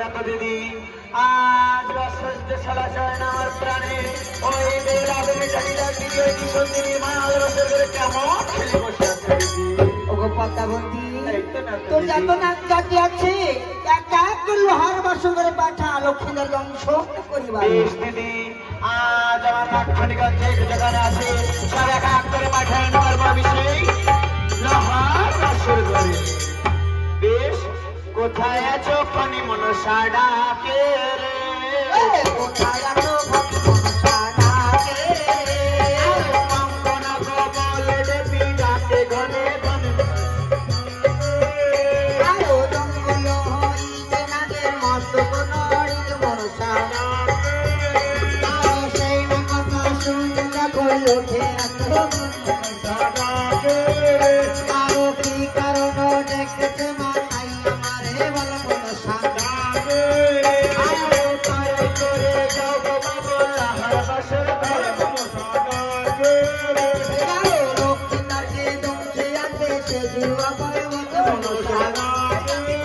দেখো দিদি আজ বাসস্তে চলাচল আমার প্রাণে ওই বেলা তুমি জানিলা দিদি ওই কিশোর দিদি মায়ার বছর করে কেমন খেলে বসে আছে দিদি ওগো পদ্মাবতী তোর যত নাচ জাতি আছে এক এক লোহার বাসন করে পাঠা লক্ষ্মীদের বংশ করিবার বেশ দিদি আজ আমার লাক্ষণিগঞ্জ যেখানে আছে সব এক এক করে পাঠায় নেওয়ার ভাবি সেই লোহার বাসর করে বেশ কোথায় আছো ফণি মনসা ডাকে রে কোথায় আছো ফণি মনসা ডাকে রে কঙ্কন কবলে দেবী ডাকে ঘনে ঘনে আরো জঙ্গল হইতে নাগের মস্তক নড়িল মনসা আরো সেই না কথা শুনতে কই ওঠে মনসা ডাকে আরো কি কারণ দেখতে মাথায় আমারে বল মনসা ডাকে আরো তারে করে যাও গো বাবা লাহার বাসর ঘরে মনসা ডাকে আরো লক্ষ্মী তাকে দমছে আছে সে জিওয়া পর্বত মনসা ডাকে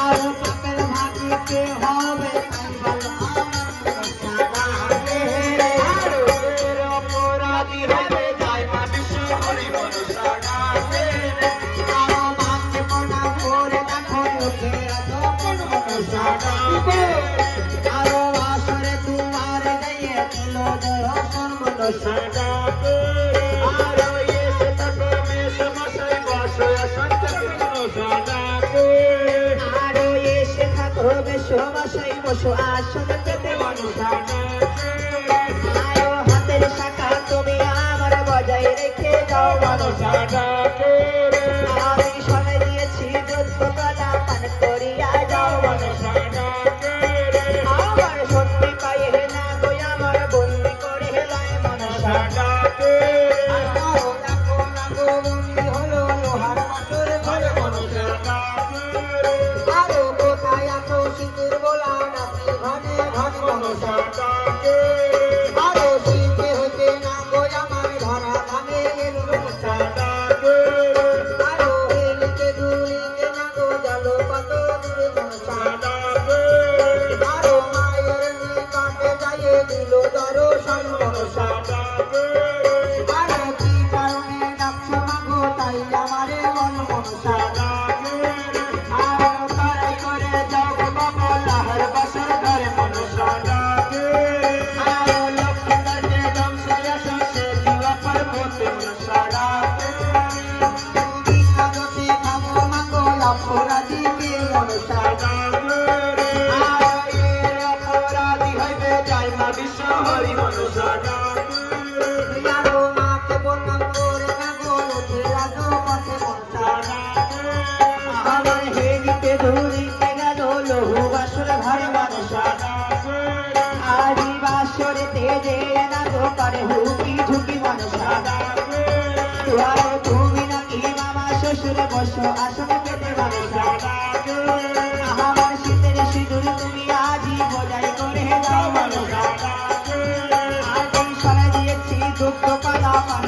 আরো পাপের ভাগিকে হবে তাই বল আমার মনসা ডাকে আরো এর অপরাধী হবে যাই মা বিশ্ব হরি মনসা ডাকে আরো ভাগ্যে মনা করে দেখো লোকে তখন মনসা ডাকে আরো আসরে তোমার গায়ে দিল দর্শন মনসা ডাকে আরো এসে থাকো মেষ মশাই বসো অসন্ত মনসা ডাকে আরো এসে থাকো বেশবাসাই বসো আসন পেতে মনসা আরো হাতের শাখা তুমি আমার বজায় রেখে যাও মনসা ডাকে আমি সবাই দিয়েছি যুদ্ধ কলা পান করিয়া যাও মনসা আমার সত্যি পায়ে না গো আমার বন্দি করে হেলায় মনসা আরো দেখো না গো বন্দি হলো লোহার বাসর ঘরে মনসা আরো কোথায় আছো শীতের গোলা নাকি ঘনে ঘনে মনসা আরো শীতে হতে না গো আমার ধরা ভাঙে এলো মনসা আরো হেলিতে দুলিতে না গো গেল কত দূরে মনসা আরো মায়ের নিকটে যাইয়ে দিল দর্শন মনসা আরো কি কারণে ডাকছো মাগো তাই আমারে মন মনসা আরো তারাই করে যাও গো বাবা লাহার বাসর ঘরে মনসা আরো লক্ষ্মীদেরকে দমসায় আসো সে জিওয়া পর্বতে মনসা তুমি কাগজে খাবো মাগো অপরাধীকে মনসা আরো এর অপরাধী হইবে যাই মা বিশ্ব হরি মনসা আরো মাকে প্রণাম করে মাগো লোকে রাজো পথে মনসা আমার হেলিতে ধরিতে গেল লহু বাসর ঘরে মনসা আদি বাসরে তেজে না গো করে হুকি ঝুঁকি মনসা তুয়ার তুমি নাকি মামা শ্বশুরে বসো আসনে পেতে মনসা আমার শীতের সিঁদুর তুমি আজি বজায় করে দাও মনসা আজি সরে দিয়েছি দুঃখ পালা পান